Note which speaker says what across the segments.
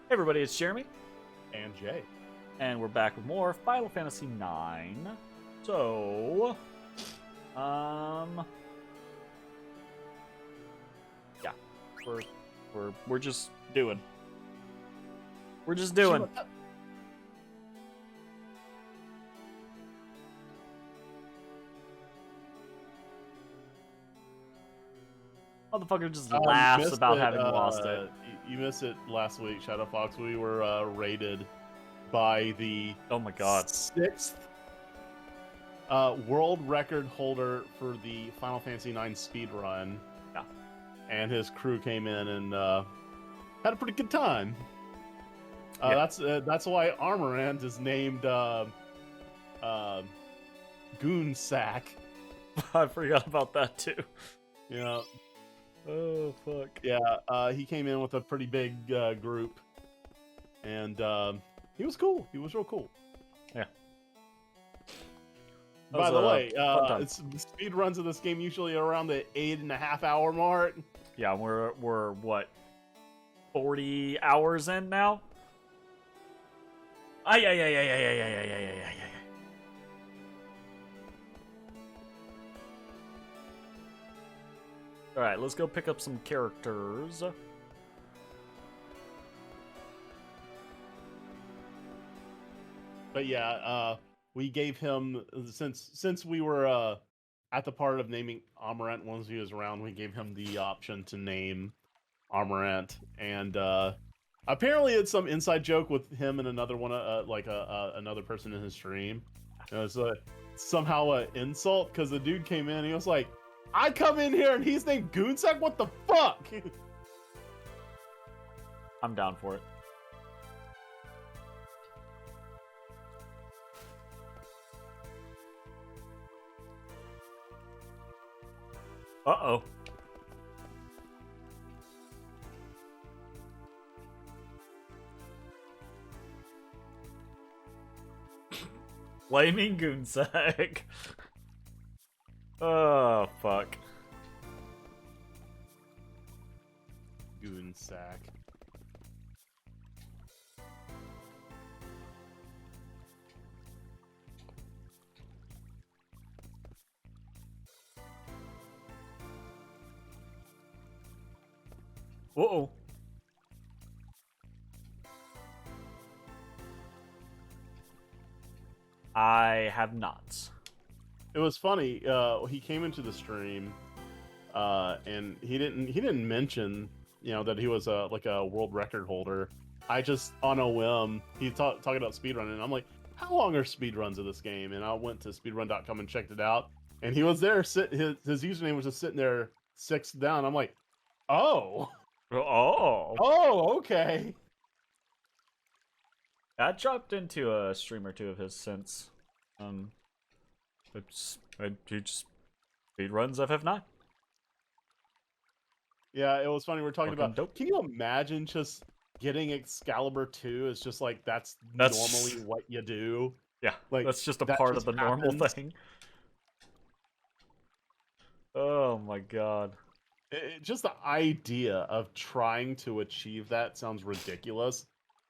Speaker 1: Hey everybody, it's Jeremy,
Speaker 2: And Jay.
Speaker 1: and we're back with more Final Fantasy IX. So, yeah, we're just doing. We're just doing. Motherfucker just laughs about having lost it.
Speaker 2: You missed it last week, Shadow Fox. We were raided by the
Speaker 1: Oh my god.
Speaker 2: 6th world record holder for the Final Fantasy IX speed run.
Speaker 1: Yeah.
Speaker 2: And his crew came in and had a pretty good time.
Speaker 1: Yeah.
Speaker 2: That's why Armorant is named Goon Sack.
Speaker 1: I forgot about that too.
Speaker 2: Yeah.
Speaker 1: Oh fuck.
Speaker 2: Yeah, he came in with a pretty big group, and he was cool. He was real cool.
Speaker 1: Yeah.
Speaker 2: By the way,
Speaker 1: the
Speaker 2: speed runs of this game usually around the 8.5 hour mark.
Speaker 1: Yeah, we're what, 40 hours in now? Yeah. Alright, let's go pick up some characters.
Speaker 2: But yeah, we gave him, since we were at the part of naming Amarant once he was around, we gave him the option to name Amarant, and apparently it's some inside joke with him and another one, another person in his stream. It was somehow an insult because the dude came in and he was like, I come in here and he's named Goonsack? What the fuck?
Speaker 1: I'm down for it. Uh-oh. Flaming Goonsack. Oh, fuck.
Speaker 2: Goonsack.
Speaker 1: Uh-oh. I have not.
Speaker 2: It was funny. He came into the stream, and he didn't mention, that he was like a world record holder. I just, on a whim, he talking about speedrunning, and I'm like, how long are speedruns of this game? And I went to speedrun.com and checked it out, and he was there. His username was just sitting there 6 down. I'm like, oh, okay.
Speaker 1: I dropped into a stream or two of his since. He just speedruns FF9.
Speaker 2: Yeah, it was funny. We're talking about.
Speaker 1: Dope.
Speaker 2: Can you imagine just getting Excalibur 2? It's just like that's normally what you do.
Speaker 1: Yeah,
Speaker 2: like
Speaker 1: that's just a part of the normal thing. Oh my god.
Speaker 2: Just the idea of trying to achieve that sounds ridiculous.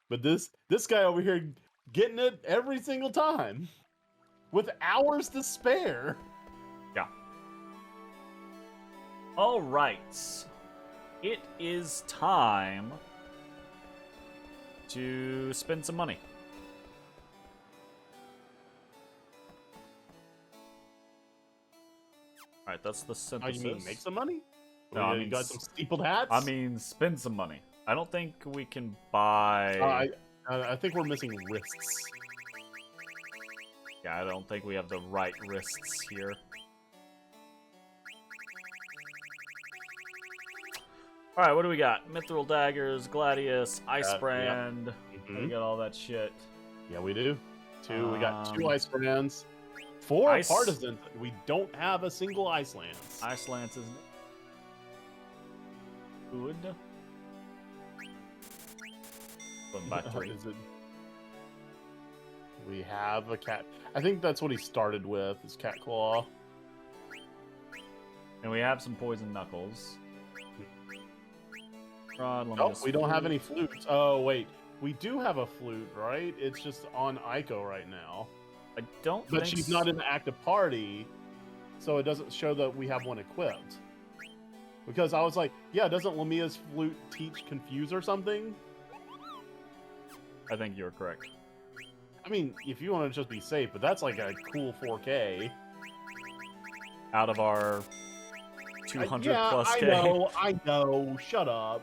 Speaker 2: But this guy over here getting it every single time with hours to spare.
Speaker 1: Yeah. All right. It is time to spend some money. All right, that's the synthesis.
Speaker 2: Oh, you mean make some money?
Speaker 1: No, I mean,
Speaker 2: got some steepled hats?
Speaker 1: I mean, spend some money. I don't think we can buy...
Speaker 2: I think we're missing wrists.
Speaker 1: Yeah, I don't think we have the right wrists here. Alright, what do we got? Mithril Daggers, Gladius, Ice Brand.
Speaker 2: Yep.
Speaker 1: We got all that shit.
Speaker 2: Yeah, we do. We got 2 Ice Brands. 4 Partisans. We don't have a single Ice Lance.
Speaker 1: Ice Lance is good. By 3.
Speaker 2: We have a cat. I think that's what he started with, is Cat Claw.
Speaker 1: And we have some Poison Knuckles. Rod,
Speaker 2: we don't have any flutes. Oh, wait. We do have a flute, right? It's just on Ico right now.
Speaker 1: I don't
Speaker 2: But
Speaker 1: think
Speaker 2: she's not in the active party, so it doesn't show that we have one equipped. Because I was like, yeah, doesn't Lamia's flute teach Confuse or something?
Speaker 1: I think you're correct.
Speaker 2: I mean, if you want to just be safe, but that's like a cool 4K.
Speaker 1: Out of our 200
Speaker 2: yeah,
Speaker 1: plus
Speaker 2: I
Speaker 1: K.
Speaker 2: I know. Shut up.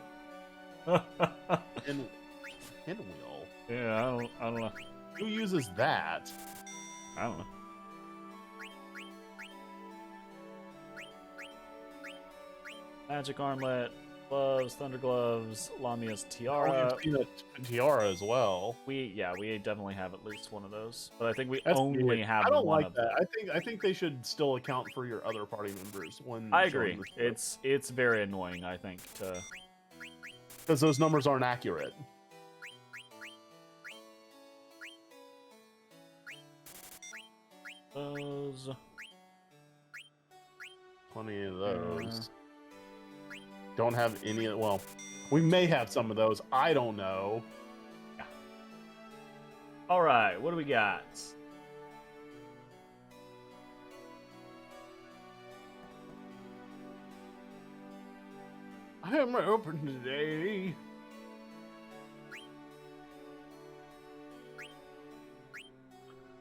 Speaker 2: Pinwheel.
Speaker 1: Yeah, I don't know.
Speaker 2: Who uses that?
Speaker 1: I don't know. Magic armlet, gloves, thunder gloves, Lamia's tiara.
Speaker 2: Tiara as well.
Speaker 1: We definitely have at least one of those, but I think we
Speaker 2: That's
Speaker 1: only
Speaker 2: weird.
Speaker 1: have
Speaker 2: I don't
Speaker 1: one
Speaker 2: like
Speaker 1: of
Speaker 2: that.
Speaker 1: them.
Speaker 2: I think they should still account for your other party members when.
Speaker 1: I agree. It's very annoying. I think
Speaker 2: because those numbers aren't accurate.
Speaker 1: Those.
Speaker 2: Plenty of those. Don't have any. Well, we may have some of those. I don't know.
Speaker 1: Yeah. All right. What do we got?
Speaker 2: I am open today.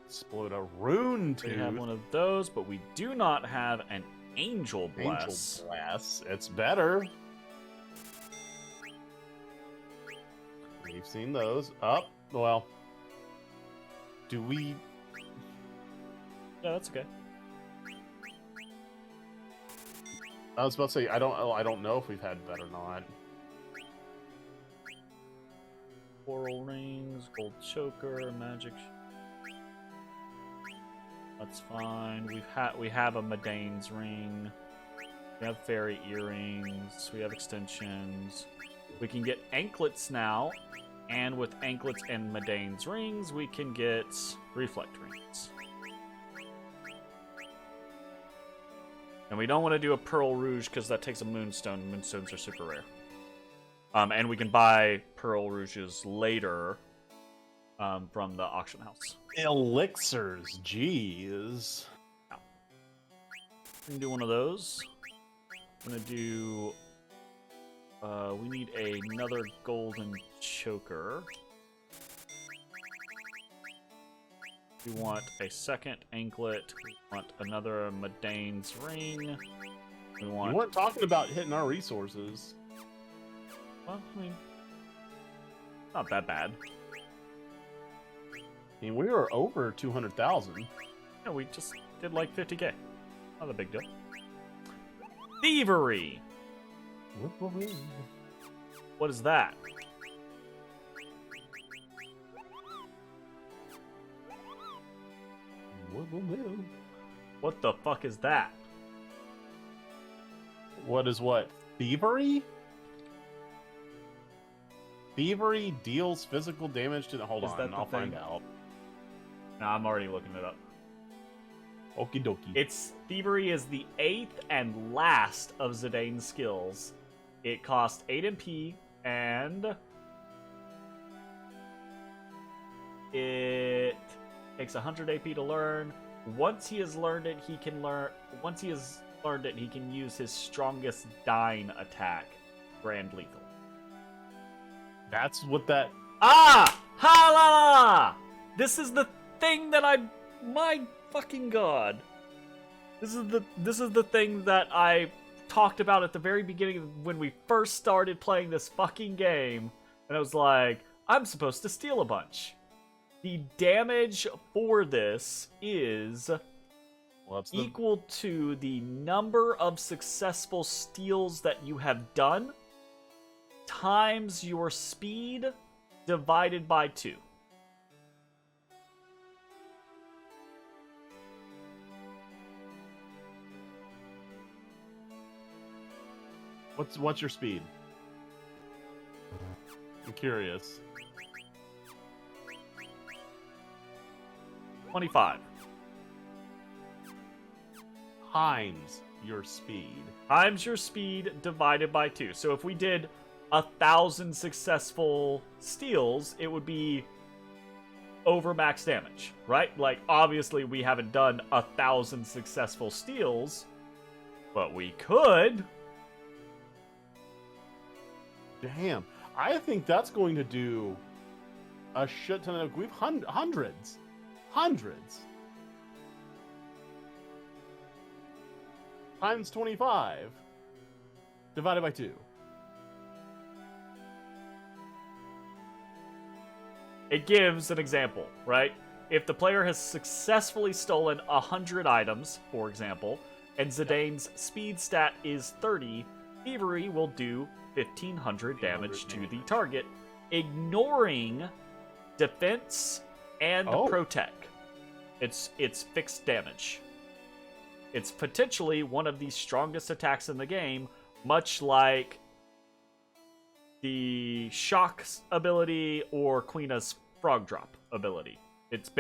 Speaker 2: Explode a rune tooth.
Speaker 1: We have one of those, but we do not have an Angel Bless.
Speaker 2: Angel Bless. It's better. We've seen those. Up. Well. Do we?
Speaker 1: Yeah, that's okay.
Speaker 2: I was about to say I don't know if we've had better or not.
Speaker 1: Coral rings, gold choker, magic. That's fine. We have a Medane's ring. We have fairy earrings. We have extensions. We can get anklets now, and with anklets and Medane's rings, we can get reflect rings. And we don't want to do a Pearl Rouge because that takes a Moonstone. Moonstones are super rare. And we can buy Pearl Rouges later from the auction house.
Speaker 2: Elixirs, jeez.
Speaker 1: Yeah. We can do one of those. I'm gonna do. We need another golden choker. We want a second anklet. We want another Medane's ring. We want.
Speaker 2: You weren't talking about hitting our resources.
Speaker 1: Well, I mean, not that bad.
Speaker 2: I mean, we were over 200,000.
Speaker 1: Yeah, we just did like 50K. Not a big deal. Thievery! What is that? What the fuck is that?
Speaker 2: What is what? Thievery? Thievery deals physical damage to the. Hold
Speaker 1: Is
Speaker 2: on,
Speaker 1: that the
Speaker 2: I'll find
Speaker 1: thing?
Speaker 2: out.
Speaker 1: No, I'm already looking it up.
Speaker 2: Okie dokie.
Speaker 1: It's Thievery is the 8th and last of Zidane's skills. It costs 8 MP and it takes 100 AP to learn. Once he has learned it, he can use his strongest Dine attack, Grand Lethal.
Speaker 2: That's what that.
Speaker 1: Ah! Ha la la! This is the thing that my fucking god. This is the thing that I talked about at the very beginning when we first started playing this fucking game. And I was like, I'm supposed to steal a bunch. The damage for this is equal to the number of successful steals that you have done times your speed divided by 2.
Speaker 2: What's your speed? I'm curious.
Speaker 1: 25.
Speaker 2: Times your speed.
Speaker 1: Times your speed divided by 2. So if we did 1,000 successful steals, it would be over max damage, right? Like, obviously, we haven't done 1,000 successful steals, but we could.
Speaker 2: Damn. I think that's going to do a shit ton of... We've hundreds. Hundreds. Times 25. Divided by 2.
Speaker 1: It gives an example, right? If the player has successfully stolen 100 items, for example, and Zidane's speed stat is 30, Thievery will do 1,500 damage to the target, ignoring defense and protect. It's fixed damage. It's potentially one of the strongest attacks in the game, much like the shock ability or Queena's frog drop ability. It's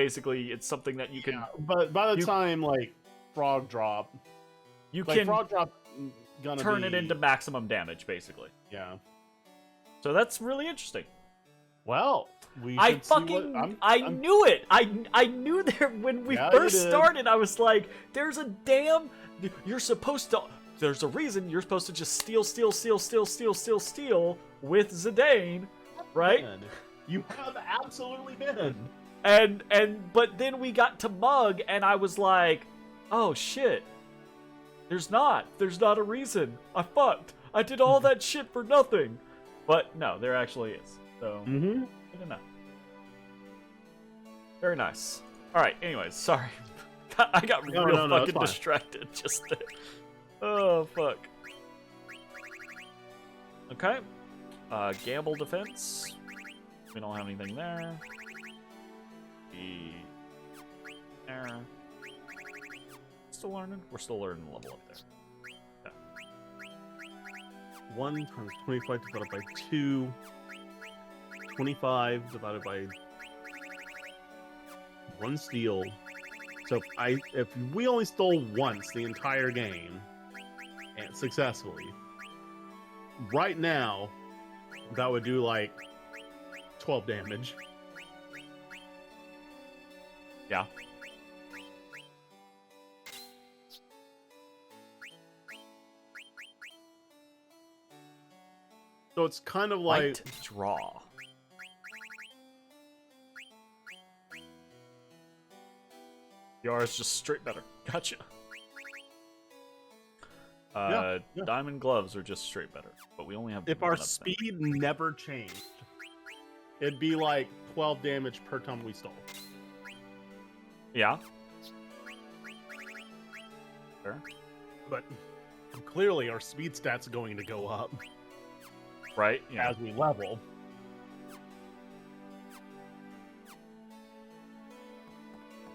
Speaker 1: something that you can.
Speaker 2: Yeah, but by the time like frog drop,
Speaker 1: you
Speaker 2: like
Speaker 1: can
Speaker 2: frog drop gonna
Speaker 1: turn it into maximum damage, basically.
Speaker 2: Yeah.
Speaker 1: So that's really interesting.
Speaker 2: Well, we
Speaker 1: I
Speaker 2: should
Speaker 1: fucking
Speaker 2: see what,
Speaker 1: I knew it. I knew there when we first started. I was like, "There's a damn. You're supposed to. There's a reason you're supposed to just steal with Zidane, right?"
Speaker 2: Man, you have absolutely been.
Speaker 1: But then we got to Mug, and I was like, "Oh shit. There's not a reason. I fucked. I did all that shit for nothing." But no, there actually is. So I don't know. Very nice. All right. Anyways, sorry. I got real fucking distracted just there. Oh fuck. Okay. Gamble defense. We don't have anything there. There. Still learning? We're still learning level up there. Okay.
Speaker 2: 1 times 25 divided by 2. 25 divided by 1 steal. So if we only stole once the entire game, and successfully, right now, that would do like 12 damage.
Speaker 1: Yeah.
Speaker 2: So it's kind of like
Speaker 1: Light draw. Yara's just straight better. Gotcha.
Speaker 2: Yeah.
Speaker 1: Diamond gloves are just straight better, but we only have.
Speaker 2: If our speed never changed, it'd be like 12 damage per time we stole.
Speaker 1: Yeah. Sure.
Speaker 2: But clearly our speed stats are going to go up.
Speaker 1: Right? Yeah.
Speaker 2: As we level.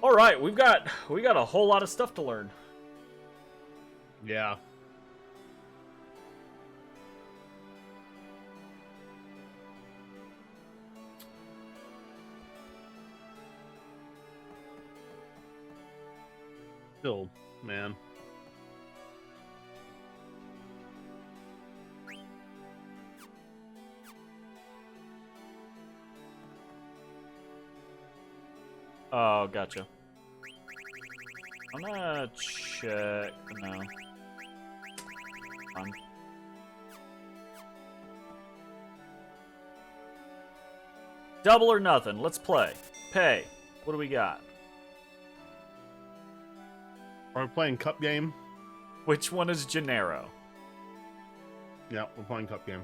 Speaker 1: All right, we got a whole lot of stuff to learn.
Speaker 2: Yeah. Still, man.
Speaker 1: Oh, gotcha. I'm gonna check. No. Fine. Double or nothing. Let's play. Pay. What do we got?
Speaker 2: Are we playing cup game?
Speaker 1: Which one is Gennaro?
Speaker 2: Yeah, we're playing cup game.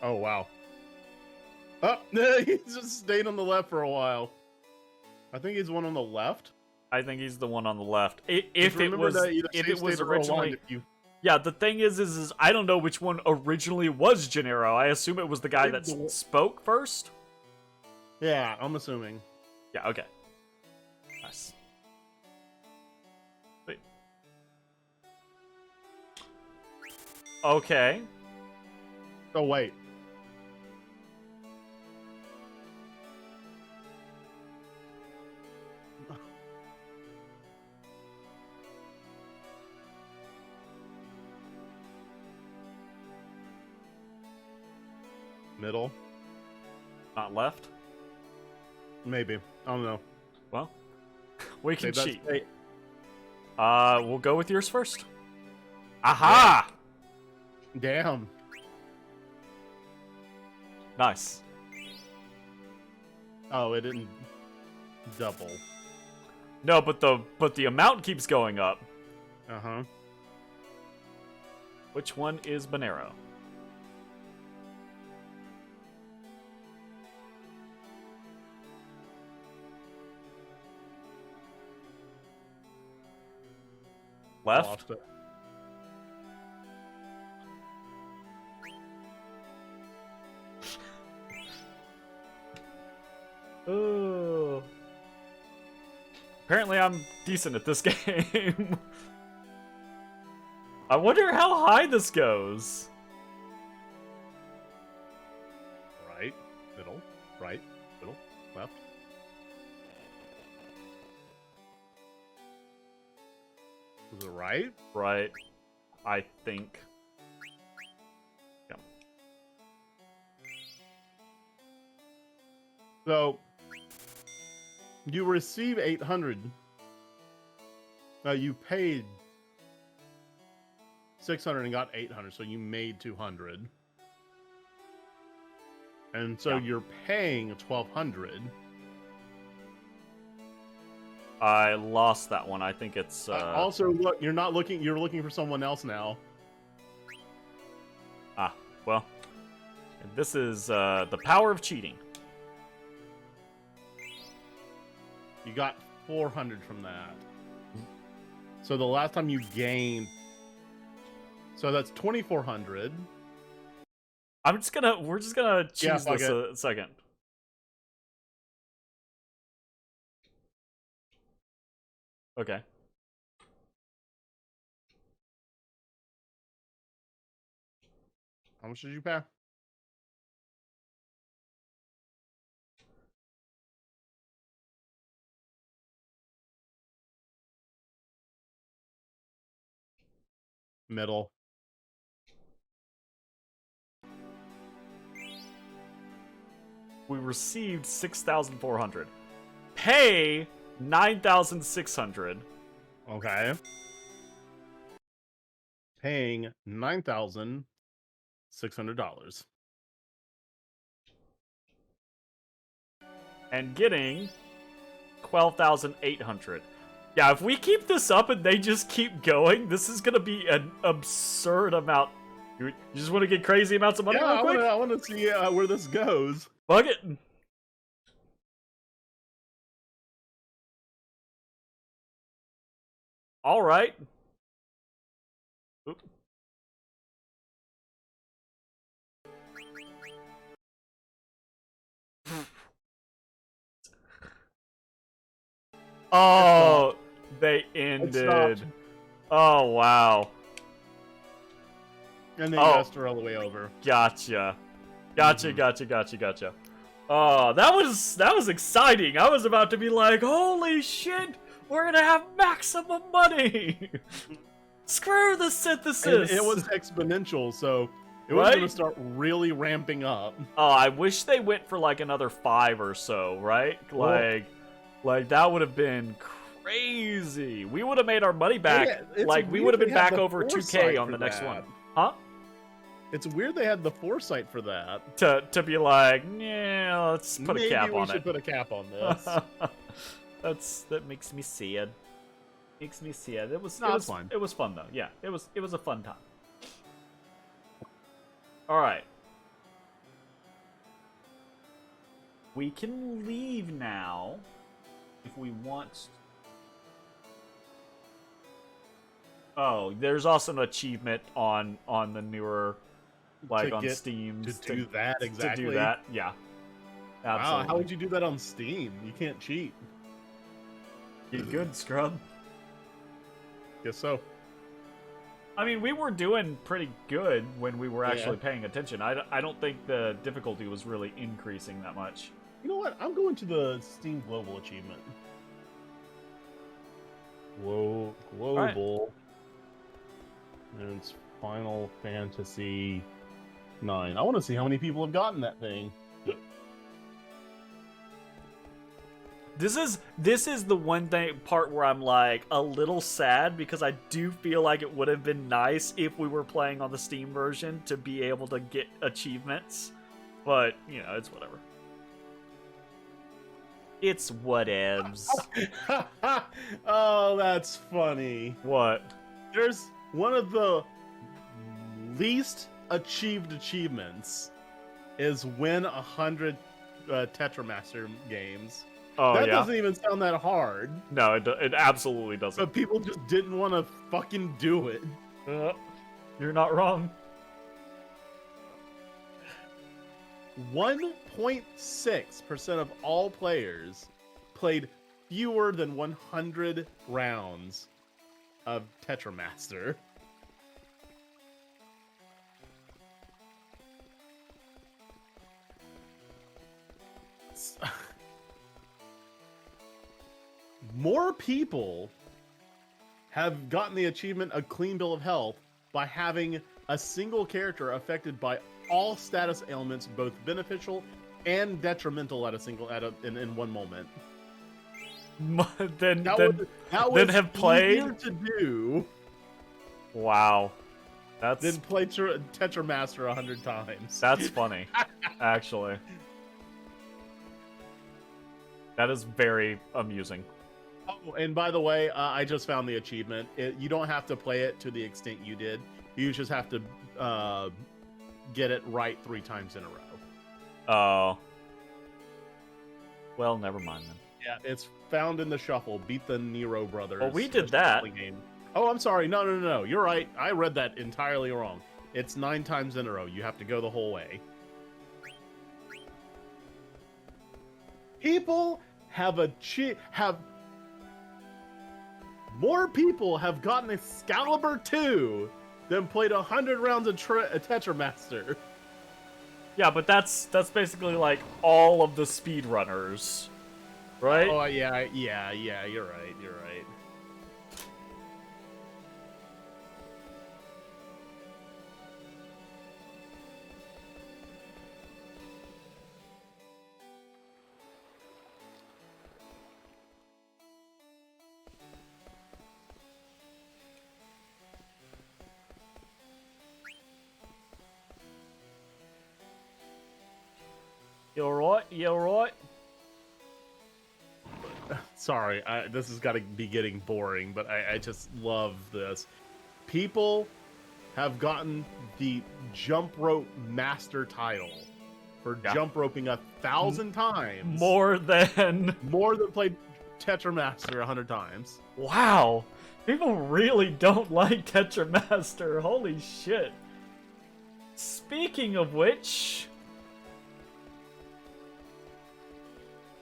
Speaker 2: Oh, wow. Oh, he's just stayed on the left for a while. I think he's the one on the left.
Speaker 1: I think he's the one on the left. If it was originally, yeah. The thing is I don't know which one originally was Gennaro. I assume it was the guy that spoke first.
Speaker 2: Yeah, I'm assuming.
Speaker 1: Yeah. Okay. Nice. Wait. Okay.
Speaker 2: Oh wait. Middle?
Speaker 1: Not left?
Speaker 2: Maybe. I don't know.
Speaker 1: Well, we can
Speaker 2: Maybe
Speaker 1: cheat.
Speaker 2: that's-
Speaker 1: We'll go with yours first. Aha!
Speaker 2: Damn.
Speaker 1: Nice.
Speaker 2: Oh, it didn't double.
Speaker 1: No, but the amount keeps going up.
Speaker 2: Uh-huh.
Speaker 1: Which one is Bonero? Left?
Speaker 2: Lost it.
Speaker 1: Oh. Apparently I'm decent at this game. I wonder how high this goes.
Speaker 2: Right, middle, right, middle, left. Was it right?
Speaker 1: Right. I think. Yeah.
Speaker 2: So, you receive 800. You paid 600 and got 800, so you made 200. And so
Speaker 1: Yeah.
Speaker 2: you're paying 1200.
Speaker 1: I lost that one. I think it's
Speaker 2: Also, look, you're not looking. You're looking for someone else now.
Speaker 1: well. This is the power of cheating.
Speaker 2: You got 400 from that. So the last time you gained, so that's 2400.
Speaker 1: We're just gonna choose
Speaker 2: fuck
Speaker 1: this
Speaker 2: it.
Speaker 1: a second. Okay.
Speaker 2: How much did you pay? Middle.
Speaker 1: We received 6,400. Pay 9,600.
Speaker 2: Okay. Paying $9,600.
Speaker 1: And getting 12,800. Yeah, if we keep this up and they just keep going, this is gonna be an absurd amount. You just want to get crazy amounts of money
Speaker 2: Yeah,
Speaker 1: real quick?
Speaker 2: I want to see where this goes.
Speaker 1: Fuck it. All right. Oop. Oh, they ended. Oh, wow.
Speaker 2: And then you guys throw all the way over.
Speaker 1: Gotcha. Gotcha. Oh, that was exciting. I was about to be like, holy shit, we're gonna have maximum money. Screw the synthesis.
Speaker 2: And it was exponential, so it was
Speaker 1: Right?
Speaker 2: going to start really ramping up.
Speaker 1: Oh, I wish they went for like another 5 or so, right? Like that would have been crazy. We would have made our money back.
Speaker 2: Yeah,
Speaker 1: Like we
Speaker 2: weird
Speaker 1: would have
Speaker 2: they
Speaker 1: been
Speaker 2: had
Speaker 1: back
Speaker 2: the
Speaker 1: over 2K
Speaker 2: foresight
Speaker 1: on
Speaker 2: for
Speaker 1: the next
Speaker 2: that.
Speaker 1: one. Huh?
Speaker 2: It's weird they had the foresight for that.
Speaker 1: To be like, yeah, let's put a cap
Speaker 2: Maybe
Speaker 1: on
Speaker 2: we should
Speaker 1: it.
Speaker 2: put a cap on this.
Speaker 1: That makes me sad. Makes me sad.
Speaker 2: it's fine.
Speaker 1: It was fun though. Yeah, it was a fun time. All right. We can leave now if we want. Oh, there's also an achievement on the newer, like on Steam
Speaker 2: to do that exactly.
Speaker 1: To do that, yeah. Absolutely.
Speaker 2: Wow, how would you do that on Steam? You can't cheat.
Speaker 1: Get good, scrub.
Speaker 2: Guess so.
Speaker 1: I mean, we were doing pretty good when we were actually paying attention. I don't think the difficulty was really increasing that much.
Speaker 2: You know what? I'm going to the Steam Global achievement. Whoa, global. And it's Final Fantasy 9. I want to see how many people have gotten that thing.
Speaker 1: This is the one part where I'm like a little sad because I do feel like it would have been nice if we were playing on the Steam version to be able to get achievements, but you know, it's whatever. It's whatevs.
Speaker 2: Oh, that's funny.
Speaker 1: What?
Speaker 2: There's one of the least achieved achievements is win 100 Tetramaster games.
Speaker 1: Oh,
Speaker 2: that
Speaker 1: yeah?
Speaker 2: doesn't even sound that hard.
Speaker 1: No, it absolutely doesn't.
Speaker 2: But people just didn't want to fucking do it.
Speaker 1: You're not wrong.
Speaker 2: 1.6% of all players played fewer than 100 rounds of Tetramaster. More people have gotten the achievement A Clean Bill of Health by having a single character affected by all status ailments, both beneficial and detrimental in one moment.
Speaker 1: then
Speaker 2: have
Speaker 1: played
Speaker 2: easier to do.
Speaker 1: Wow, that's
Speaker 2: then play Tetramaster 100 times.
Speaker 1: That's funny, actually. That is very amusing.
Speaker 2: Oh, and by the way, I just found the achievement. You don't have to play it to the extent you did. You just have to get it right 3 times in a row.
Speaker 1: Oh. Well, never mind then.
Speaker 2: Yeah, it's found in the shuffle. Beat the Nero brothers.
Speaker 1: Well, we did that.
Speaker 2: Game. Oh, I'm sorry. No. You're right. I read that entirely wrong. It's 9 times in a row. You have to go the whole way. People have more people have gotten Excalibur 2 than played 100 rounds of Tetramaster.
Speaker 1: Yeah, but that's basically like all of the speedrunners, right?
Speaker 2: Oh yeah. You're right.
Speaker 1: You're right.
Speaker 2: Sorry, this has got to be getting boring, but I just love this. People have gotten the jump rope master title for jump roping 1,000 times.
Speaker 1: More than
Speaker 2: played Tetramaster 100 times.
Speaker 1: Wow. People really don't like Tetramaster. Holy shit. Speaking of which,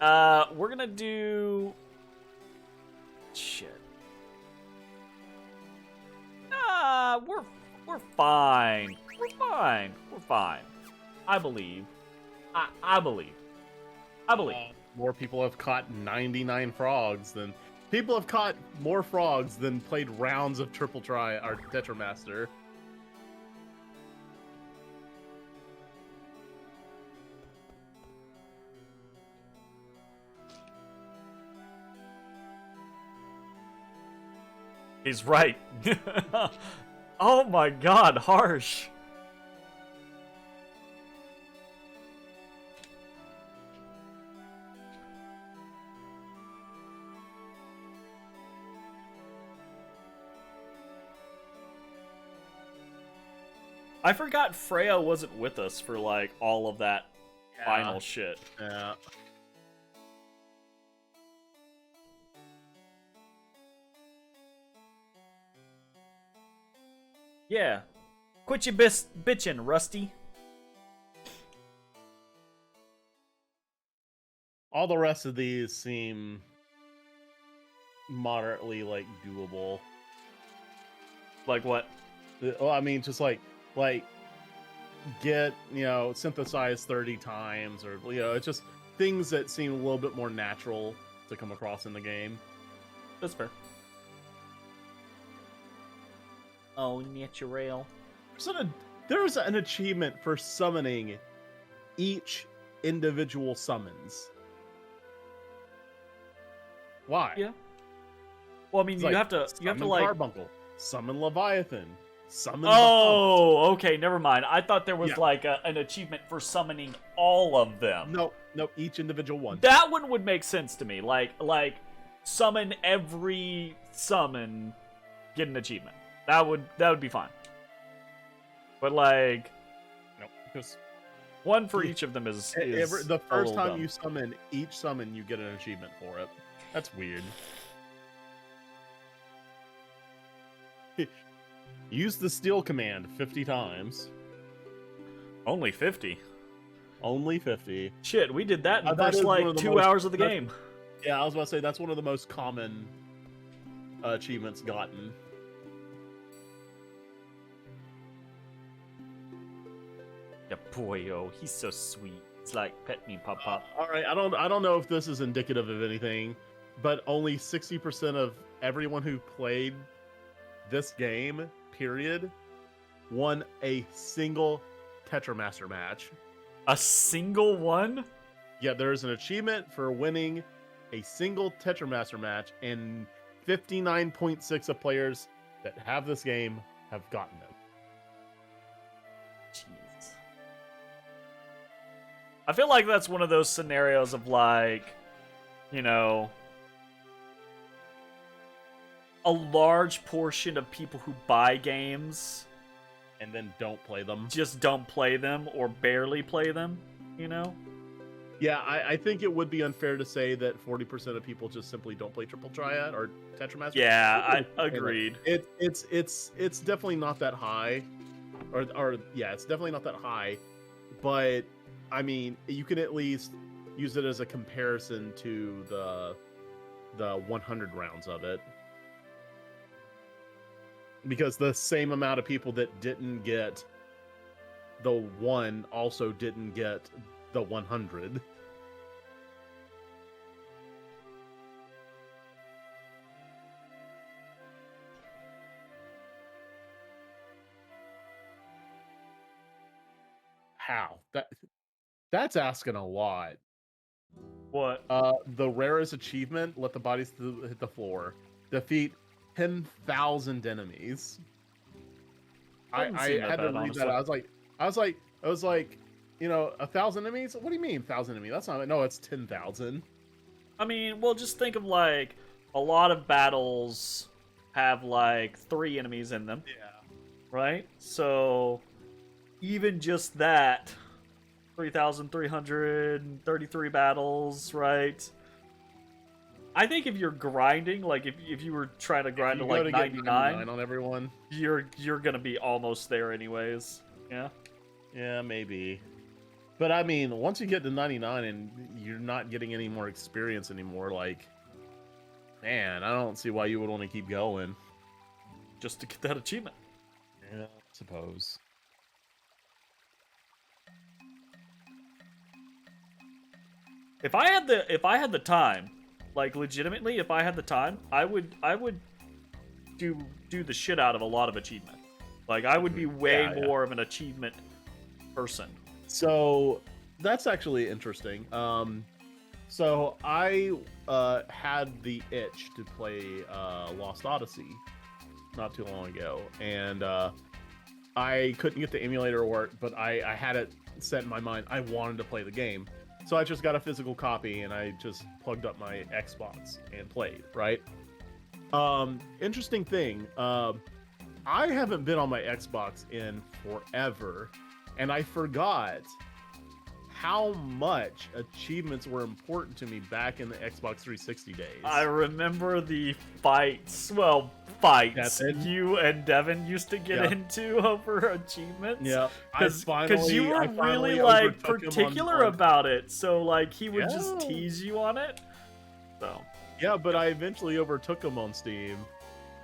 Speaker 1: we're gonna do shit. We're fine. We're fine. I believe. I believe.
Speaker 2: More people have caught 99 frogs than people have caught more frogs than played rounds of Triple Try or Tetramaster.
Speaker 1: He's right. Oh my god, harsh. I forgot Freya wasn't with us for like all of that final shit.
Speaker 2: Yeah.
Speaker 1: Yeah. Quit your bitching, Rusty.
Speaker 2: All the rest of these seem moderately like doable.
Speaker 1: Like what?
Speaker 2: Well, I mean, just like get, synthesize 30 times, or it's just things that seem a little bit more natural to come across in the game.
Speaker 1: That's fair. Oh, natural.
Speaker 2: There's an achievement for summoning each individual summons. Why?
Speaker 1: Yeah. Well, I mean,
Speaker 2: It's
Speaker 1: you
Speaker 2: like,
Speaker 1: have to
Speaker 2: summon
Speaker 1: like.
Speaker 2: Carbuncle, summon Leviathan, summon.
Speaker 1: Oh, okay, never mind. I thought there was
Speaker 2: Yeah.
Speaker 1: like an achievement for summoning all of them.
Speaker 2: No, each individual one.
Speaker 1: That one would make sense to me. Like summon every summon, get an achievement. That would be fine. But like,
Speaker 2: No, because
Speaker 1: one for each of them is
Speaker 2: the
Speaker 1: a
Speaker 2: first
Speaker 1: little
Speaker 2: time
Speaker 1: dumb.
Speaker 2: you summon each summon, you get an achievement for it. That's weird. Use the steal command 50 times.
Speaker 1: Only 50.
Speaker 2: Only 50.
Speaker 1: Shit, we did that in the
Speaker 2: That
Speaker 1: first
Speaker 2: is one
Speaker 1: like
Speaker 2: of the
Speaker 1: 2
Speaker 2: most-
Speaker 1: hours of the
Speaker 2: that's-
Speaker 1: game.
Speaker 2: Yeah, I was about to say that's one of the most common achievements gotten.
Speaker 1: Yeah, boy, oh, he's so sweet. It's like pet me, pop pop.
Speaker 2: All right, I don't know if this is indicative of anything, but only 60% of everyone who played this game, period, won a single Tetramaster match.
Speaker 1: A single one?
Speaker 2: Yeah, there is an achievement for winning a single Tetramaster match, and 59.6 of players that have this game have gotten it.
Speaker 1: Jeez. I feel like that's one of those scenarios of like, you know, a large portion of people who buy games
Speaker 2: And then don't play them.
Speaker 1: just don't play them or barely play them, you know?
Speaker 2: Yeah, I think it would be unfair to say that 40% of people just simply don't play Triple Triad or Tetramaster.
Speaker 1: Yeah, I agreed.
Speaker 2: It's definitely not that high, or yeah, it's definitely not that high. But I mean, you can at least use it as a comparison to the 100 rounds of it, because the same amount of people that didn't get the 1 also didn't get the 100. How? That's asking a lot.
Speaker 1: What?
Speaker 2: The rarest achievement, let the bodies hit the floor. Defeat 10,000 enemies.
Speaker 1: Doesn't
Speaker 2: I
Speaker 1: seem that
Speaker 2: had to
Speaker 1: bad,
Speaker 2: read that.
Speaker 1: honestly.
Speaker 2: I was like, you know, 1,000 enemies? What do you mean 1,000 enemies? That's not, no, it's 10,000.
Speaker 1: I mean, well, just think of like a lot of battles have like 3 enemies in them,
Speaker 2: Yeah.
Speaker 1: right? So even just that, 3,333 battles, right? I think if you're grinding, like if you were trying to grind to like 99
Speaker 2: on everyone.
Speaker 1: you're gonna be almost there anyways. Yeah.
Speaker 2: Yeah, maybe. But I mean, once you get to 99 and you're not getting any more experience anymore, like, man, I don't see why you would want to keep going.
Speaker 1: Just to get that achievement.
Speaker 2: Yeah, I suppose.
Speaker 1: If I had the time, like legitimately, if I had the time, I would do the shit out of a lot of achievement. Like I would be way
Speaker 2: Yeah, yeah.
Speaker 1: more of an achievement person.
Speaker 2: So that's actually interesting. So I had the itch to play Lost Odyssey not too long ago, and I couldn't get the emulator to work, but I had it set in my mind I wanted to play the game. So I just got a physical copy and I just plugged up my Xbox and played, right? Interesting thing, I haven't been on my Xbox in forever, and I forgot how much achievements were important to me back in the Xbox 360 days.
Speaker 1: I remember the fights. Well, fights
Speaker 2: Devin?
Speaker 1: you and Devin used to get
Speaker 2: Yeah.
Speaker 1: into over achievements.
Speaker 2: Yeah,
Speaker 1: Because you were
Speaker 2: I finally
Speaker 1: really like
Speaker 2: overtook him
Speaker 1: particular
Speaker 2: on-
Speaker 1: about it, so like he would just
Speaker 2: Yeah.
Speaker 1: tease you on it. So
Speaker 2: Yeah, but I eventually overtook him on Steam.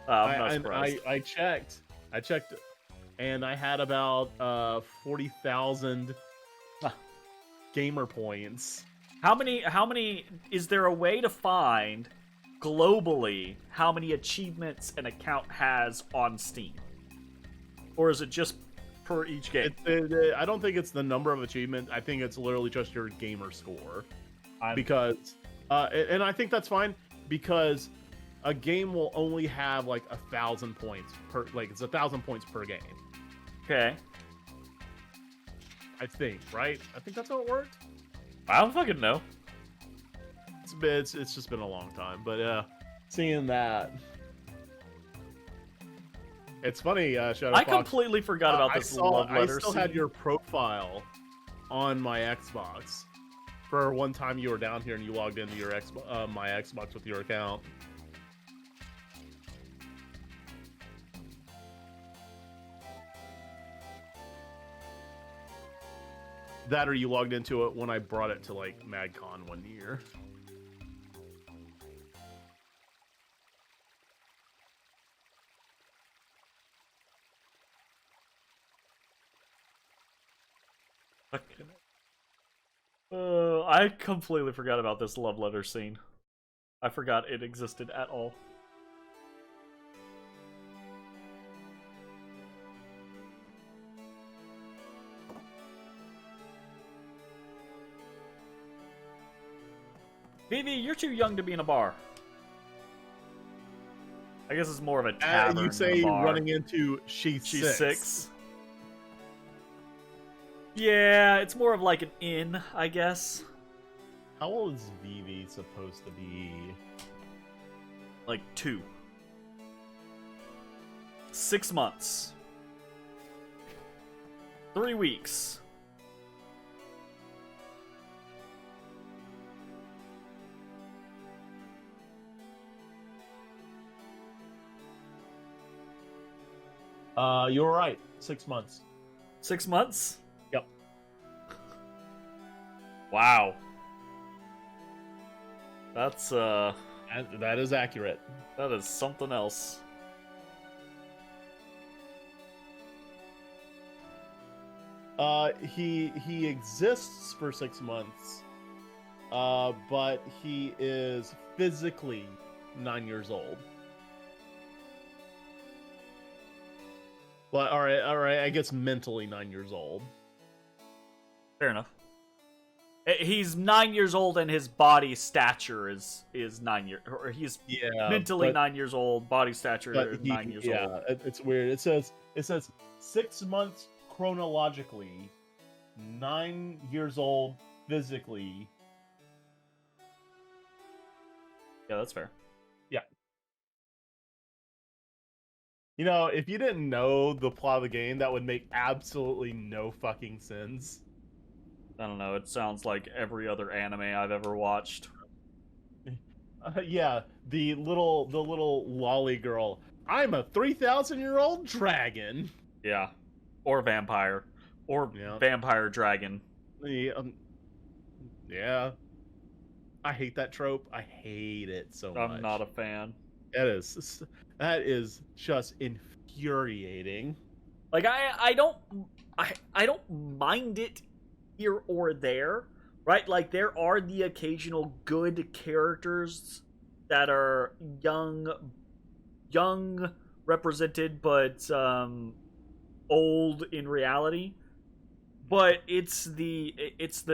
Speaker 1: I'm not surprised.
Speaker 2: I checked, and I had about 40,000
Speaker 1: Ah.
Speaker 2: gamer points.
Speaker 1: How many is there a way to find globally how many achievements an account has on Steam? Or is it just for each game?
Speaker 2: I don't think it's the number of achievements. I think it's literally just your gamer score.
Speaker 1: I'm-
Speaker 2: Because, and I think that's fine because a game will only have like 1,000 points per. Like it's 1,000 points per game.
Speaker 1: Okay.
Speaker 2: I think, right? I think that's how it worked.
Speaker 1: I don't fucking know.
Speaker 2: It's just been a long time, but seeing that. It's funny, Shadow
Speaker 1: I
Speaker 2: Fox,
Speaker 1: completely forgot about this love letter
Speaker 2: I still
Speaker 1: scene.
Speaker 2: had your profile on my Xbox. For one time you were down here and you logged into your my Xbox with your account. That or you logged into it when I brought it to like MadCon one year.
Speaker 1: I completely forgot about this love letter scene. I forgot it existed at all. Vivi, you're too young to be in a bar. I guess it's more of a tavern
Speaker 2: You
Speaker 1: than
Speaker 2: say
Speaker 1: a bar.
Speaker 2: running into she's
Speaker 1: She's
Speaker 2: 6.
Speaker 1: 6. Yeah, it's more of like an inn, I guess.
Speaker 2: How old is Vivi supposed to be?
Speaker 1: Like 2. 6 months. 3 weeks.
Speaker 2: You're right. 6 months.
Speaker 1: 6 months?
Speaker 2: Yep.
Speaker 1: Wow. That's
Speaker 2: That is accurate.
Speaker 1: that is something else.
Speaker 2: He exists for 6 months, but he is physically 9 years old. Well, all right. I guess mentally 9 years old.
Speaker 1: Fair enough. He's 9 years old and his body stature is 9 years, or he's mentally
Speaker 2: but-
Speaker 1: 9 years old, body stature
Speaker 2: but
Speaker 1: is
Speaker 2: he-
Speaker 1: 9 years
Speaker 2: yeah,
Speaker 1: old.
Speaker 2: it's weird. It says 6 months chronologically, 9 years old physically.
Speaker 1: Yeah, that's fair.
Speaker 2: You know, if you didn't know the plot of the game, that would make absolutely no fucking sense.
Speaker 1: I don't know. It sounds like every other anime I've ever watched.
Speaker 2: Yeah, the little lolly girl. I'm a 3,000-year-old dragon.
Speaker 1: Yeah, or vampire, or
Speaker 2: Yeah.
Speaker 1: vampire dragon.
Speaker 2: Yeah. I hate that trope. I hate it so much.
Speaker 1: I'm not a fan.
Speaker 2: That is just infuriating.
Speaker 1: Like I don't mind it here or there, right? Like there are the occasional good characters that are young represented, but old in reality. But it's the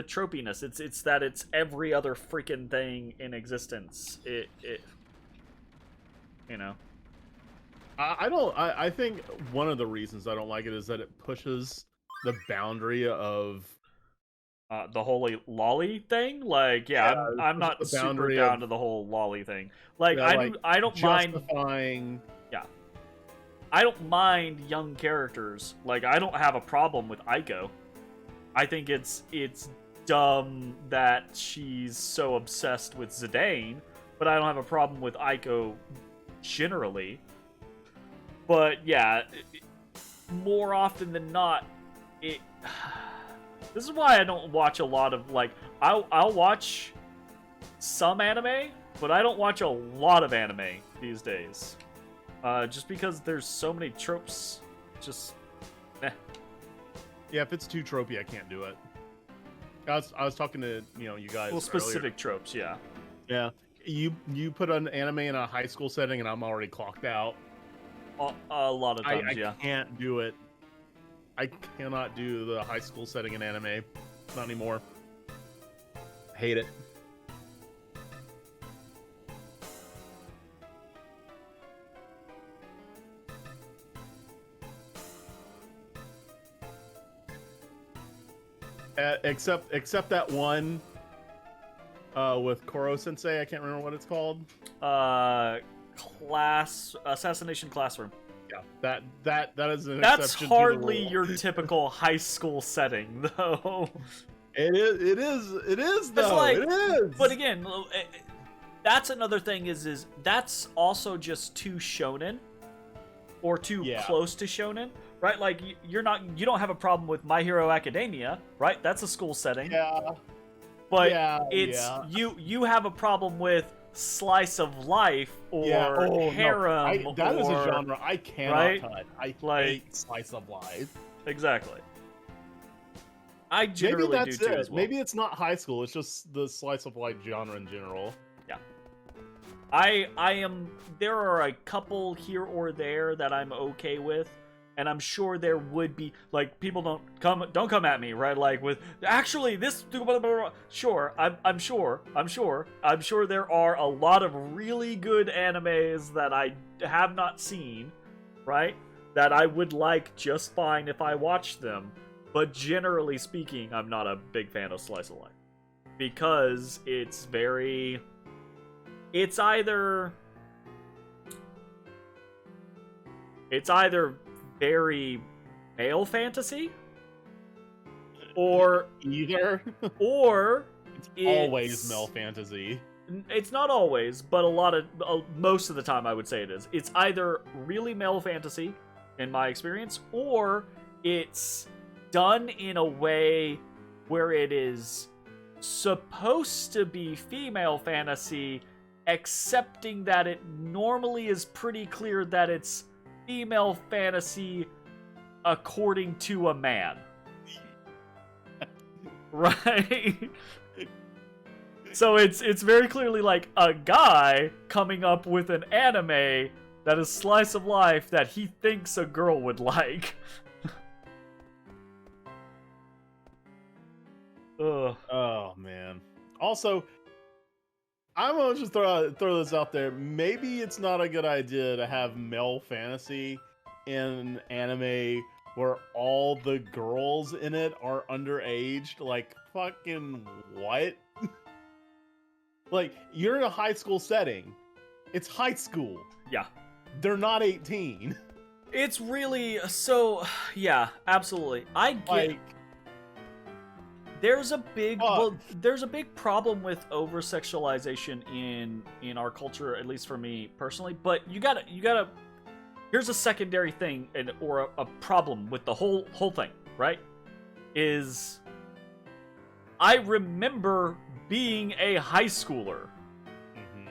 Speaker 1: tropiness. It's that it's every other freaking thing in existence. It you know.
Speaker 2: I think one of the reasons I don't like it is that it pushes the boundary of
Speaker 1: The whole lolly thing, like I'm not
Speaker 2: the
Speaker 1: super
Speaker 2: boundary
Speaker 1: down
Speaker 2: of-
Speaker 1: to the whole lolly thing. Like
Speaker 2: yeah,
Speaker 1: I don't mind.
Speaker 2: justifying.
Speaker 1: I don't mind young characters. Like I don't have a problem with Aiko. I think it's dumb that she's so obsessed with Zidane, but I don't have a problem with Aiko generally. But yeah, more often than not, it. This is why I don't watch a lot of like I'll watch some anime, but I don't watch a lot of anime these days. Just because there's so many tropes. Just
Speaker 2: Yeah, if it's too tropey, I can't do it. I was talking to you guys.
Speaker 1: well, specific
Speaker 2: earlier.
Speaker 1: tropes, yeah.
Speaker 2: Yeah, you put an anime in a high school setting, and I'm already clocked out.
Speaker 1: A lot of times,
Speaker 2: I
Speaker 1: yeah.
Speaker 2: can't do it. I cannot do the high school setting in anime. Not anymore. Hate it. Except that one with Koro Sensei. I can't remember what it's called.
Speaker 1: Assassination Classroom.
Speaker 2: Yeah, that is an
Speaker 1: That's
Speaker 2: exception
Speaker 1: hardly
Speaker 2: to the rule.
Speaker 1: your typical high school setting, though.
Speaker 2: It is though.
Speaker 1: Like,
Speaker 2: it is.
Speaker 1: But again, that's another thing. Is that's also just too shonen, or too close to shonen, right? Like you don't have a problem with My Hero Academia, right? That's a school setting.
Speaker 2: Yeah.
Speaker 1: But you have a problem with slice of life or harem.
Speaker 2: No. That is a genre I cannot touch. I hate slice of life.
Speaker 1: Exactly. I generally
Speaker 2: Maybe that's
Speaker 1: do too
Speaker 2: it.
Speaker 1: as well.
Speaker 2: Maybe it's not high school. It's just the slice of life genre in general.
Speaker 1: Yeah. I am. There are a couple here or there that I'm okay with, and I'm sure there would be like people don't come at me, right? Like with actually this. Sure, I'm sure there are a lot of really good animes that I have not seen, right? That I would like just fine if I watched them. But generally speaking, I'm not a big fan of slice of life because it's either very male fantasy or
Speaker 2: it's always male fantasy.
Speaker 1: It's not always, but most of the time I would say it is. It's either really male fantasy in my experience, or it's done in a way where it is supposed to be female fantasy, accepting that it normally is pretty clear that it's female fantasy according to a man. Right? So it's very clearly like a guy coming up with an anime that is slice of life that he thinks a girl would like. Ugh.
Speaker 2: Oh man. Also, I'm gonna just throw this out there. Maybe it's not a good idea to have male fantasy in anime where all the girls in it are underaged. Like fucking what? Like you're in a high school setting. It's high school.
Speaker 1: Yeah.
Speaker 2: They're not 18.
Speaker 1: It's really so. Yeah, absolutely. I get.
Speaker 2: Like,
Speaker 1: there's a big problem with over sexualization in our culture, at least for me personally. But you gotta. Here's a secondary thing, or a problem with the whole thing, right? Is I remember being a high schooler. Mm-hmm.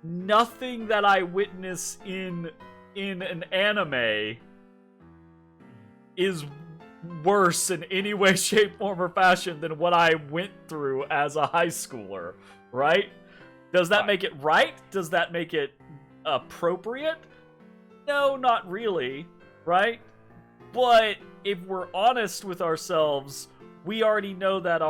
Speaker 1: Nothing that I witness in an anime is worse in any way, shape, form, or fashion than what I went through as a high schooler, right? Does that make it right? Does that make it appropriate? No, not really, right? But if we're honest with ourselves, we already know that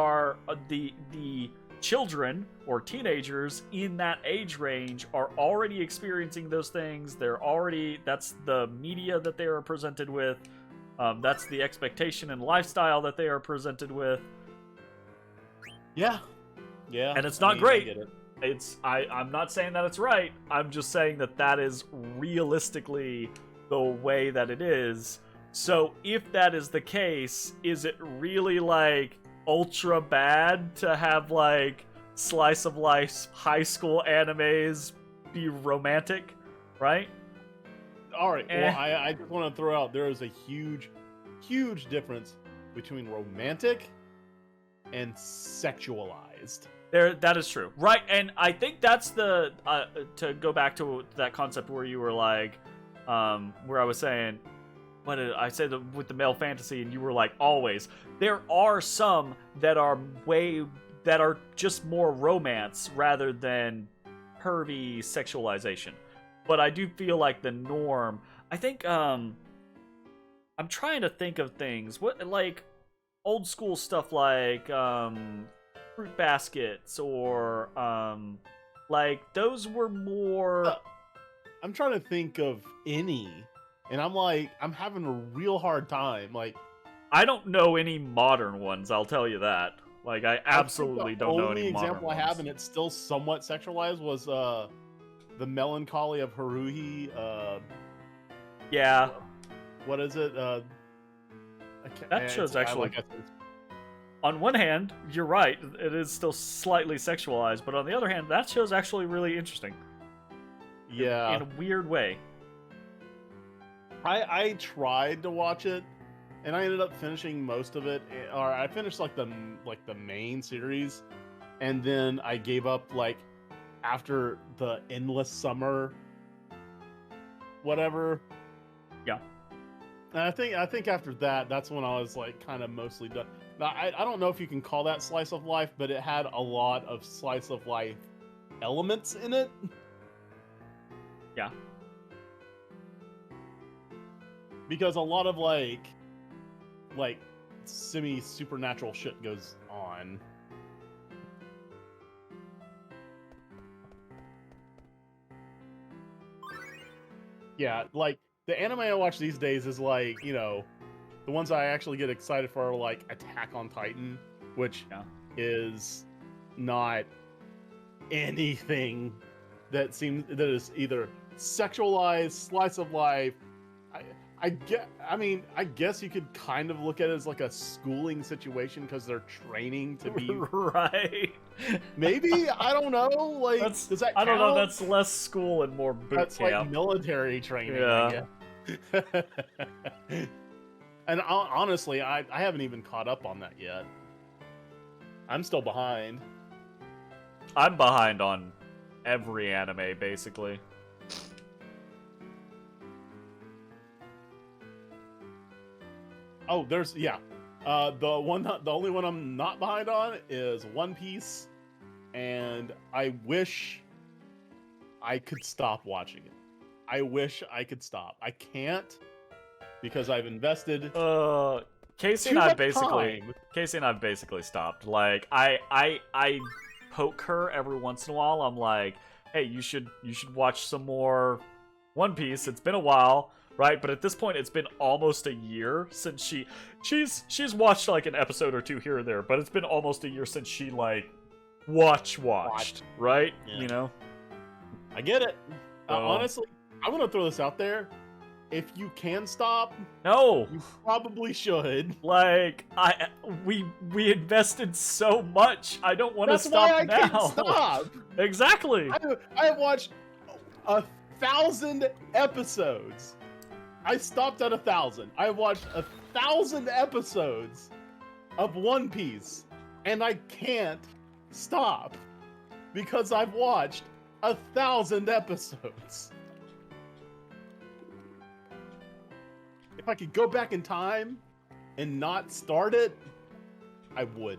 Speaker 1: the children or teenagers in that age range are already experiencing those things. That's the media that they are presented with. That's the expectation and lifestyle that they are presented with.
Speaker 2: Yeah.
Speaker 1: And it's not great. I'm not saying that it's right. I'm just saying that is realistically the way that it is. So if that is the case, is it really like ultra bad to have like slice of life high school animes be romantic, right?
Speaker 2: All right. Well, I just want to throw out there is a huge difference between romantic and sexualized.
Speaker 1: That is true, right? And I think that's the to go back to that concept where you were like, where I was saying, what did I say with the male fantasy, and you were like, always. There are some that are just more romance rather than pervy sexualization. But I do feel like the norm, I think I'm trying to think of things. What, like, old school stuff like fruit baskets or like those were more.
Speaker 2: I'm trying to think of any, and I'm having a real hard time. Like,
Speaker 1: I don't know any modern ones, I'll tell you that. Like, I absolutely don't know any
Speaker 2: The only
Speaker 1: modern
Speaker 2: example I
Speaker 1: ones.
Speaker 2: have, and it's still somewhat sexualized, was the Melancholy of Haruhi.
Speaker 1: Yeah,
Speaker 2: What is it?
Speaker 1: that show's actually. On one hand, you're right, it is still slightly sexualized, but on the other hand, that show's actually really interesting.
Speaker 2: Yeah.
Speaker 1: In a weird way.
Speaker 2: I tried to watch it, and I ended up finishing most of it, or I finished like the main series, and then I gave up like after the endless summer, whatever.
Speaker 1: Yeah.
Speaker 2: And I think after that, that's when I was like kind of mostly done. Now, I don't know if you can call that slice of life, but it had a lot of slice of life elements in it.
Speaker 1: Yeah.
Speaker 2: Because a lot of like semi supernatural shit goes on. Yeah, like the anime I watch these days is like, you know, the ones I actually get excited for are like Attack on Titan, which is not anything that is either sexualized, slice of life. I guess you could kind of look at it as like a schooling situation because they're training to be
Speaker 1: right.
Speaker 2: Maybe, I don't know. Like, does that count?
Speaker 1: I don't know. That's less school and more boot
Speaker 2: That's
Speaker 1: camp.
Speaker 2: like military training.
Speaker 1: Yeah.
Speaker 2: I guess. And honestly, I haven't even caught up on that yet. I'm still behind.
Speaker 1: I'm behind on every anime, basically.
Speaker 2: Oh, there's the only one I'm not behind on is One Piece, and I wish I could stop watching it. I wish I could stop. I can't because I've invested.
Speaker 1: Casey and I've basically stopped. Like, I poke her every once in a while. I'm like, hey, you should watch some more One Piece. It's been a while. Right, but at this point, it's been almost a year since she's watched like an episode or two here or there, but it's been almost a year since she like watched, right?
Speaker 2: Yeah.
Speaker 1: You know,
Speaker 2: I get it. Honestly, I'm gonna throw this out there. If you can stop,
Speaker 1: no,
Speaker 2: you probably should.
Speaker 1: Like, we invested so much. I don't want to stop now.
Speaker 2: Can't stop.
Speaker 1: Exactly.
Speaker 2: I have watched 1,000 episodes. I stopped at 1,000. I watched 1,000 episodes of One Piece, and I can't stop because I've watched 1,000 episodes. If I could go back in time and not start it, I would.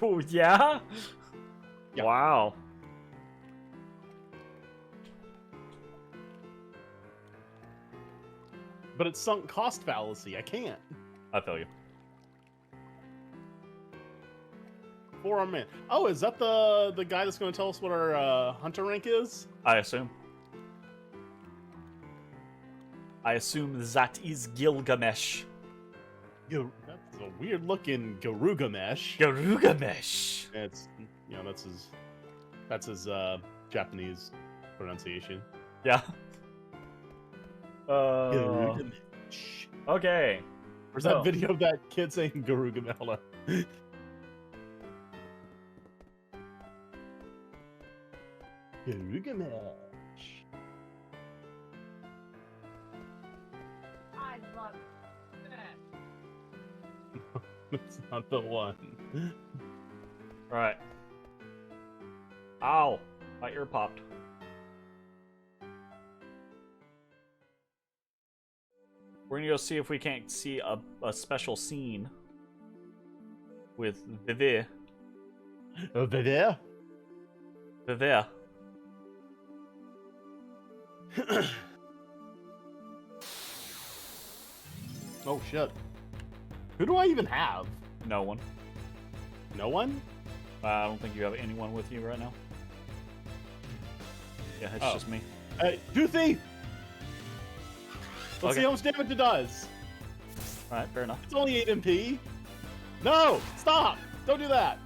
Speaker 1: Oh, yeah?
Speaker 2: Yeah.
Speaker 1: Wow.
Speaker 2: But it's sunk cost fallacy. I can't.
Speaker 1: I feel you.
Speaker 2: Forearm man. Oh, is that the guy that's going to tell us what our hunter rank is?
Speaker 1: I assume that is Gilgamesh.
Speaker 2: That's a weird looking Garugamesh.
Speaker 1: Garugamesh.
Speaker 2: It's that's his Japanese pronunciation.
Speaker 1: Yeah.
Speaker 2: Garugamesh.
Speaker 1: Okay.
Speaker 2: Where's that video of that kid saying Garugamela? Garugamesh.
Speaker 3: I love that.
Speaker 2: That's not the one.
Speaker 1: Right. Ow. My ear popped. We're gonna go see if we can't see a special scene with Vivi.
Speaker 2: Over there?
Speaker 1: Vivi.
Speaker 2: Oh shit. Who do I even have?
Speaker 1: No one.
Speaker 2: No one?
Speaker 1: I don't think you have anyone with you right now. Yeah, it's just me.
Speaker 2: Do thief! Let's
Speaker 1: Okay.
Speaker 2: see how much damage it does.
Speaker 1: Alright, fair enough.
Speaker 2: It's only 8 MP. No! Stop! Don't do that!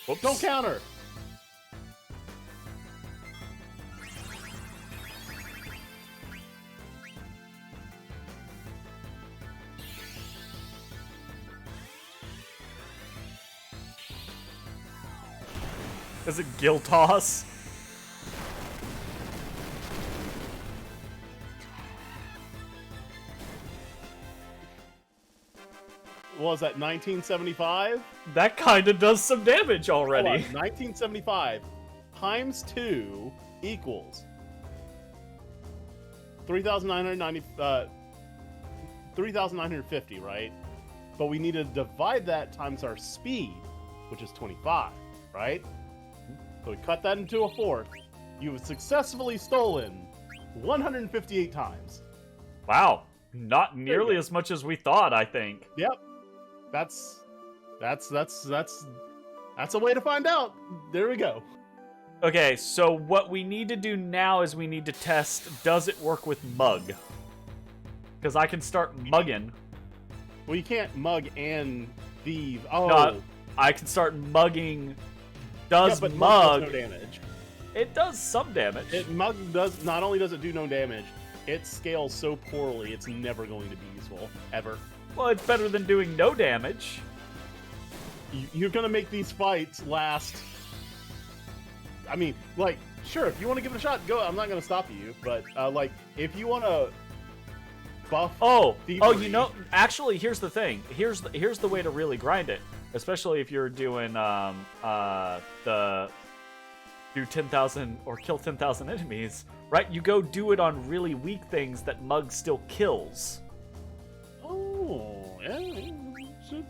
Speaker 1: Whoops.
Speaker 2: Don't counter!
Speaker 1: Is it Gill Toss?
Speaker 2: What was that, 1975?
Speaker 1: That kinda does some damage already.
Speaker 2: 1975 times 2 equals 3,950, right? But we need to divide that times our speed, which is 25, right? So we cut that into a fourth. You have successfully stolen 158 times.
Speaker 1: Wow. Not
Speaker 2: you
Speaker 1: nearly
Speaker 2: go.
Speaker 1: as much as we thought, I think.
Speaker 2: Yep. That's a way to find out. There we go.
Speaker 1: Okay, so what we need to do now is we need to test, does it work with Mug? Because I can start mugging.
Speaker 2: Well, you can't mug and thieve. Oh,
Speaker 1: No, I can start mugging. Does
Speaker 2: yeah, but
Speaker 1: Mug...
Speaker 2: does no damage.
Speaker 1: It does some damage.
Speaker 2: Mug does not only does it do no damage, it scales so poorly it's never going to be useful ever.
Speaker 1: Well, it's better than doing no damage.
Speaker 2: You're gonna make these fights last. I mean, like, sure, if you want to give it a shot, go. I'm not gonna stop you, but like, if you want to buff.
Speaker 1: Oh,
Speaker 2: thievery,
Speaker 1: you know, actually, here's the thing. Here's the way to really grind it, especially if you're doing do 10,000 or kill 10,000 enemies, right? You go do it on really weak things that Mug still kills.
Speaker 2: Oh, yeah,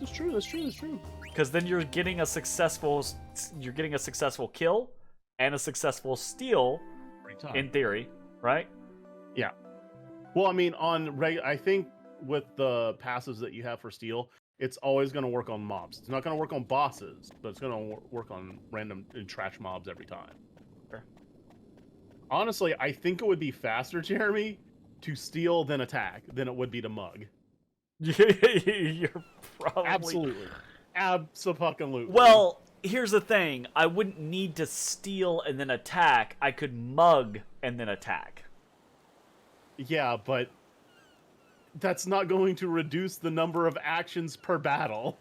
Speaker 2: that's true. That's true. That's true.
Speaker 1: Because then you're getting a successful kill and a successful steal, in theory, right?
Speaker 2: Yeah. Well, I mean, I think with the passives that you have for steal, it's always going to work on mobs. It's not going to work on bosses, but it's going to work on random trash mobs every time.
Speaker 1: Sure.
Speaker 2: Honestly, I think it would be faster, Jeremy, to steal than attack than it would be to mug.
Speaker 1: You're probably...
Speaker 2: Absolutely. Abso-fucking-lutely.
Speaker 1: Well, here's the thing. I wouldn't need to steal and then attack. I could mug and then attack.
Speaker 2: Yeah, but that's not going to reduce the number of actions per battle.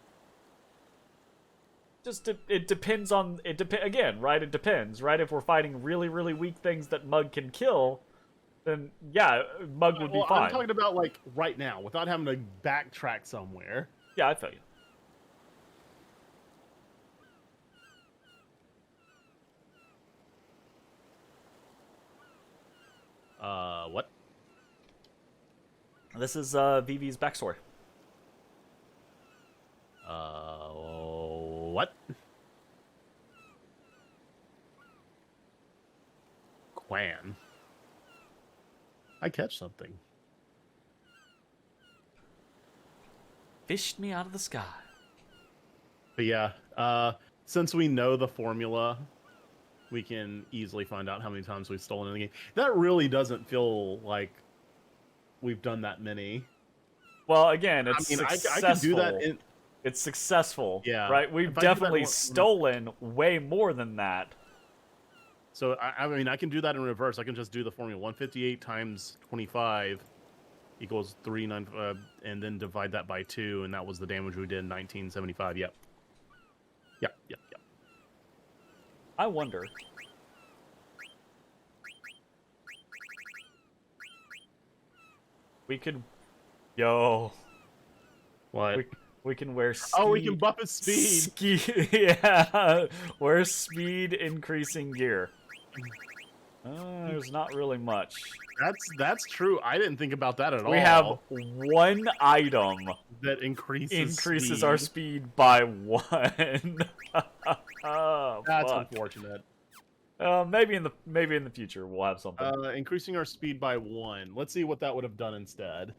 Speaker 1: It depends on... Again, right? It depends, right? If we're fighting really, really weak things that Mug can kill, then, yeah, Mug would be fine.
Speaker 2: I'm talking about, like, right now, without having to backtrack somewhere.
Speaker 1: Yeah, I feel you.
Speaker 2: What?
Speaker 1: This is Vivi's backstory.
Speaker 2: What? Quan. I catch something.
Speaker 1: Fished me out of the sky.
Speaker 2: But yeah, since we know the formula, we can easily find out how many times we've stolen in the game. That really doesn't feel like we've done that many.
Speaker 1: Well, again, it's successful.
Speaker 2: I can do that in...
Speaker 1: It's successful,
Speaker 2: yeah.
Speaker 1: right? We've definitely stolen way more than that.
Speaker 2: So, I mean, I can do that in reverse. I can just do the formula. 158 times 25 equals 395, and then divide that by 2, and that was the damage we did in 1975. Yep. Yep.
Speaker 1: I wonder. We could... Yo.
Speaker 2: What?
Speaker 1: We can wear speed...
Speaker 2: Oh, we can buff his speed.
Speaker 1: Yeah. Wear speed increasing gear. There's not really much.
Speaker 2: That's true. I didn't think about that at all.
Speaker 1: We have one item
Speaker 2: that increases speed.
Speaker 1: our speed by 1. Oh,
Speaker 2: that's
Speaker 1: fuck.
Speaker 2: unfortunate.
Speaker 1: Maybe in the future we'll have something.
Speaker 2: Increasing our speed by 1. Let's see what that would have done instead.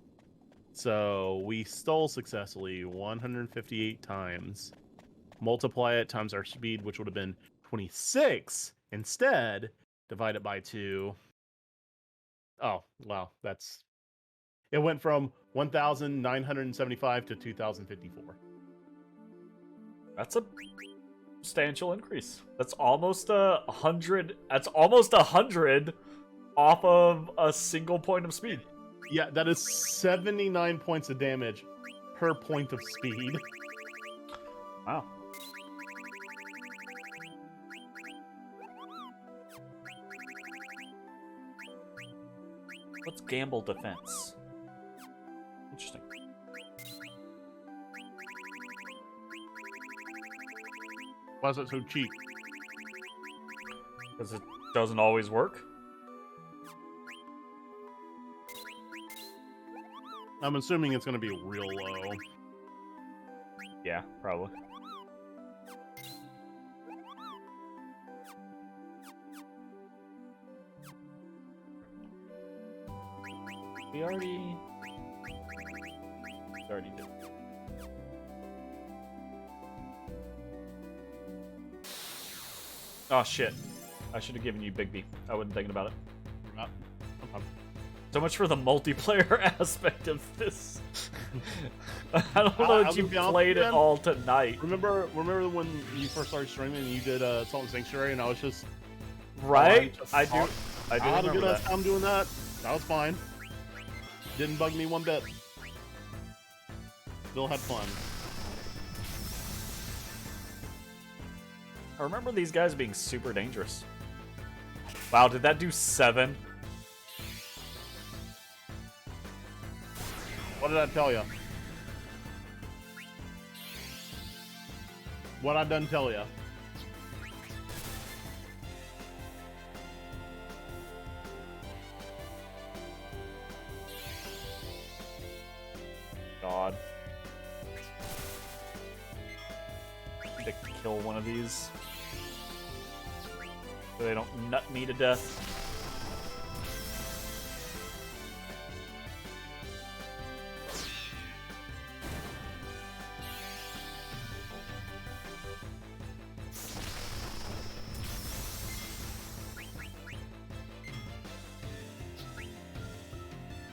Speaker 2: So we stole successfully 158 times. Multiply it times our speed, which would have been 26. Instead, divide it by 2. Oh, wow. It went from 1,975 to 2,054.
Speaker 1: That's a substantial increase. That's almost 100. That's almost 100 off of a single point of speed.
Speaker 2: Yeah, that is 79 points of damage per point of speed.
Speaker 1: Wow. What's gamble defense? Interesting.
Speaker 2: Why is it so cheap?
Speaker 1: Because it doesn't always work.
Speaker 2: I'm assuming it's going to be real low.
Speaker 1: Yeah, probably. We already did. Oh shit. I should have given you Big B. I wasn't thinking about it.
Speaker 2: Not,
Speaker 1: So much for the multiplayer aspect of this. I don't know that you played it all tonight.
Speaker 2: Remember when you first started streaming and you did Salt and Sanctuary and I was just...
Speaker 1: Right? I do
Speaker 2: I had a good
Speaker 1: remember that.
Speaker 2: time doing that. That was fine. Didn't bug me one bit. Still had fun.
Speaker 1: I remember these guys being super dangerous. Wow, did that do 7?
Speaker 2: What did I tell you? What I done tell you?
Speaker 1: God. I need to kill one of these. So they don't nut me to death.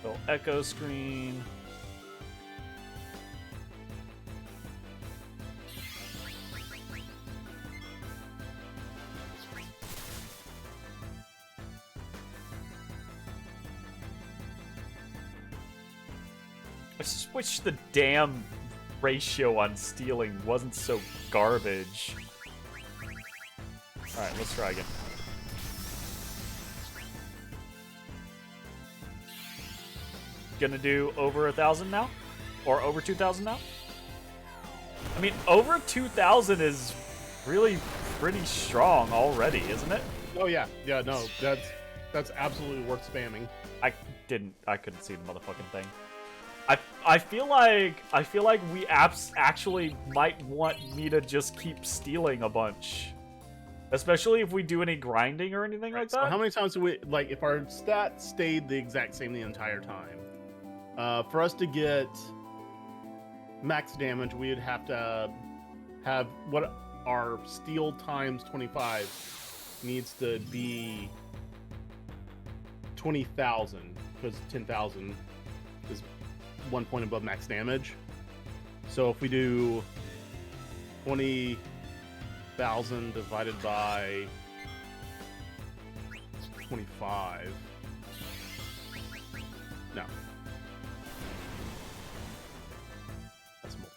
Speaker 1: Little echo screen. I just wish the damn ratio on stealing wasn't so garbage. Alright, let's try again. Gonna do over 1,000 now? Or over 2,000 now? I mean, over 2,000 is really pretty strong already, isn't it?
Speaker 2: Oh yeah, yeah, no, that's absolutely worth spamming.
Speaker 1: I couldn't see the motherfucking thing. I feel like we actually might want me to just keep stealing a bunch. Especially if we do any grinding or anything like that.
Speaker 2: So how many times do we, like, if our stat stayed the exact same the entire time, for us to get max damage, we would have to have what our steal times 25 needs to be 20,000, because 10,000 is 1 point above max damage. So if we do 20,000 divided by 25. No. That's more.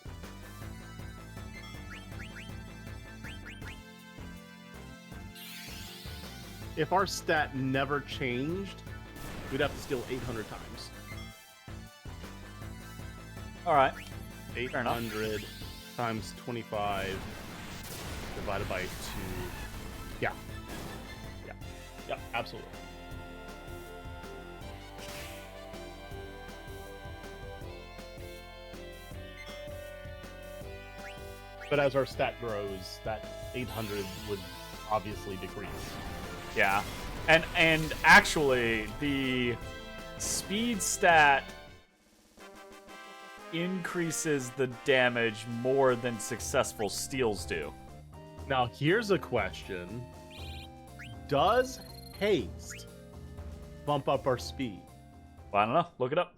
Speaker 2: If our stat never changed, we'd have to steal 800 times.
Speaker 1: Alright.
Speaker 2: 800 times 25 divided by 2. Yeah. Yeah. Yeah, absolutely. But as our stat grows, that 800 would obviously decrease.
Speaker 1: Yeah. And actually the speed stat increases the damage more than successful steals do.
Speaker 2: Now, here's a question. Does haste bump up our speed?
Speaker 1: Well, I don't know. Look it up.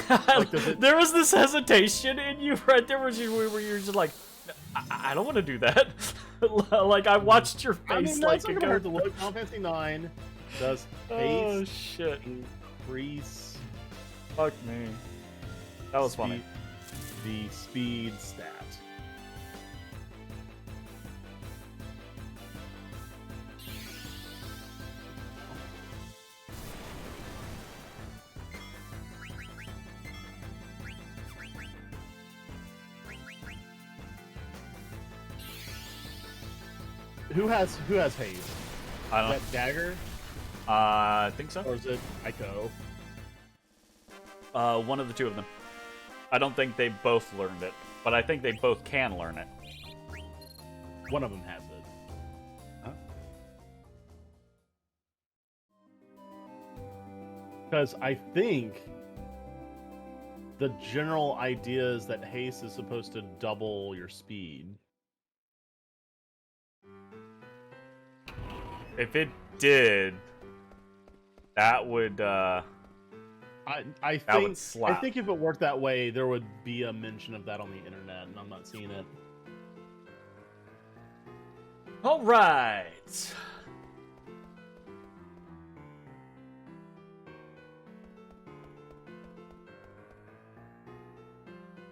Speaker 2: Like,
Speaker 1: there was this hesitation in you right there where you were just like, I don't want to do that. Like, I watched your face.
Speaker 2: I mean,
Speaker 1: like,
Speaker 2: it's not gonna hurt to look. Final Fantasy 9 does
Speaker 1: oh,
Speaker 2: haste
Speaker 1: shit.
Speaker 2: increase
Speaker 1: Fuck me. That was funny.
Speaker 2: The speed stat. Who has haste?
Speaker 1: I don't
Speaker 2: Is that Dagger?
Speaker 1: I think so.
Speaker 2: Or is it Ico?
Speaker 1: One of the two of them. I don't think they both learned it, but I think they both can learn it.
Speaker 2: One of them has it.
Speaker 1: Huh?
Speaker 2: Because I think the general idea is that haste is supposed to double your speed.
Speaker 1: If it did, that would
Speaker 2: I
Speaker 1: that
Speaker 2: think
Speaker 1: would slap.
Speaker 2: I think if it worked that way, there would be a mention of that on the internet, and I'm not seeing it.
Speaker 1: All right.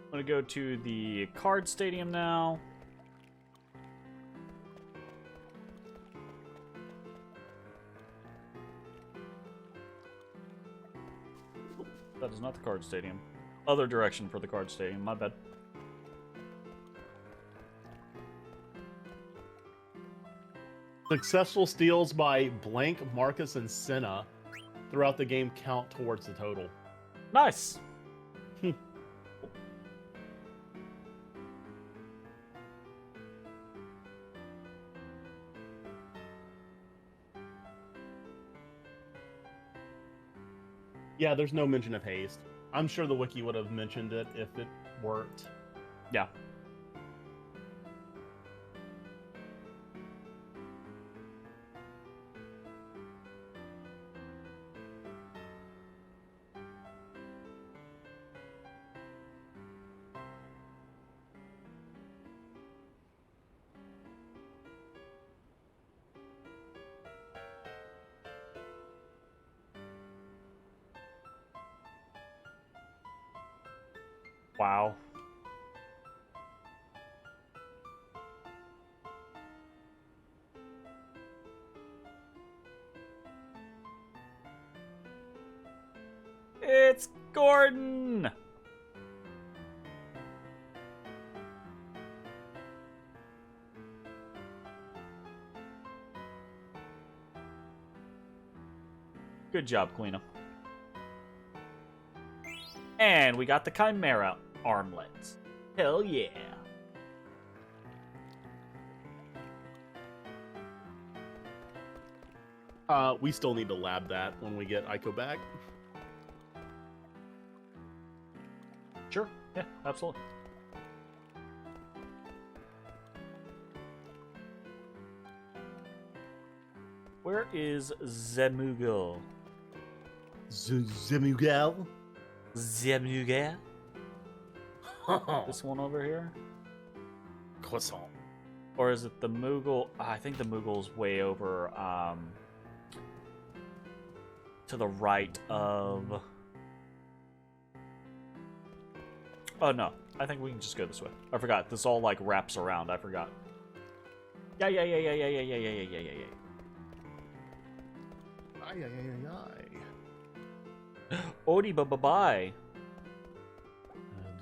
Speaker 1: I'm gonna go to the card stadium now. That is not the card stadium. Other direction for the card stadium, my bad.
Speaker 2: Successful steals by Blank, Marcus, and Senna throughout the game count towards the total.
Speaker 1: Nice.
Speaker 2: Yeah, there's no mention of haste. I'm sure the wiki would have mentioned it if it worked.
Speaker 1: Yeah. Wow. It's Gordon! Good job, Queena. And we got the Chimera armlets. Hell yeah.
Speaker 2: We still need to lab that when we get Ico back.
Speaker 1: Sure. Yeah, absolutely. Where is Zemugal?
Speaker 2: Zemugal?
Speaker 1: Zemugal? This one over here?
Speaker 2: Croissant.
Speaker 1: Or is it the Moogle? I think the Moogle's way over, to the right of... Oh, no. I think we can just go this way. I forgot. This all, like, wraps around. I forgot. Yeah.
Speaker 2: Ay, ay, ay, ay.
Speaker 1: Odie bye.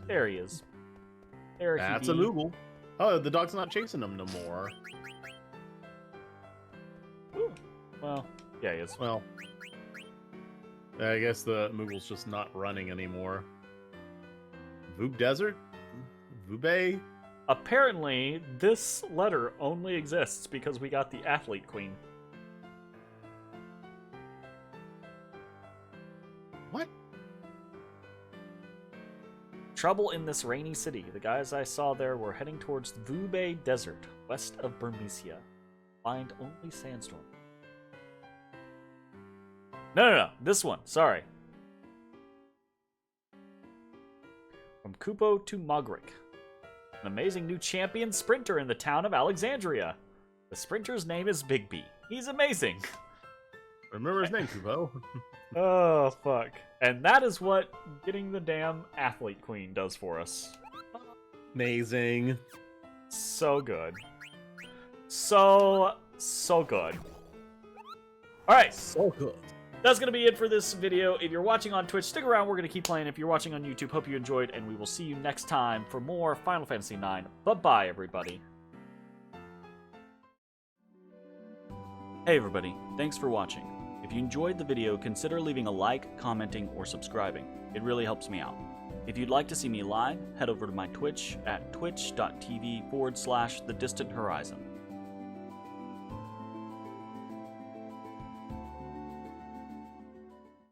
Speaker 1: There he is. There he
Speaker 2: That's a Moogle. Oh, the dog's not chasing him no more.
Speaker 1: Ooh. Well, yeah, he is.
Speaker 2: Well, I guess the Moogle's just not running anymore. Voob Desert? Voobe?
Speaker 1: Apparently, this letter only exists because we got the Athlete Queen.
Speaker 2: What?
Speaker 1: Trouble in this rainy city. The guys I saw there were heading towards the Vubei Desert, west of Burmecia. Find only sandstorm. No. This one. Sorry. From Kupo to Mogric. An amazing new champion sprinter in the town of Alexandria. The sprinter's name is Big B. He's amazing.
Speaker 2: Remember his name, Kubo.
Speaker 1: Oh, fuck. And that is what getting the damn athlete queen does for us.
Speaker 3: Amazing.
Speaker 1: So good. So good. Alright.
Speaker 3: So good.
Speaker 1: That's going to be it for this video. If you're watching on Twitch, stick around. We're going to keep playing. If you're watching on YouTube, hope you enjoyed, and we will see you next time for more Final Fantasy IX. Bye-bye, everybody. Hey, everybody. Thanks for watching. If you enjoyed the video, consider leaving a like, commenting, or subscribing. It really helps me out. If you'd like to see me live, head over to my Twitch at twitch.tv/thedistanthorizon.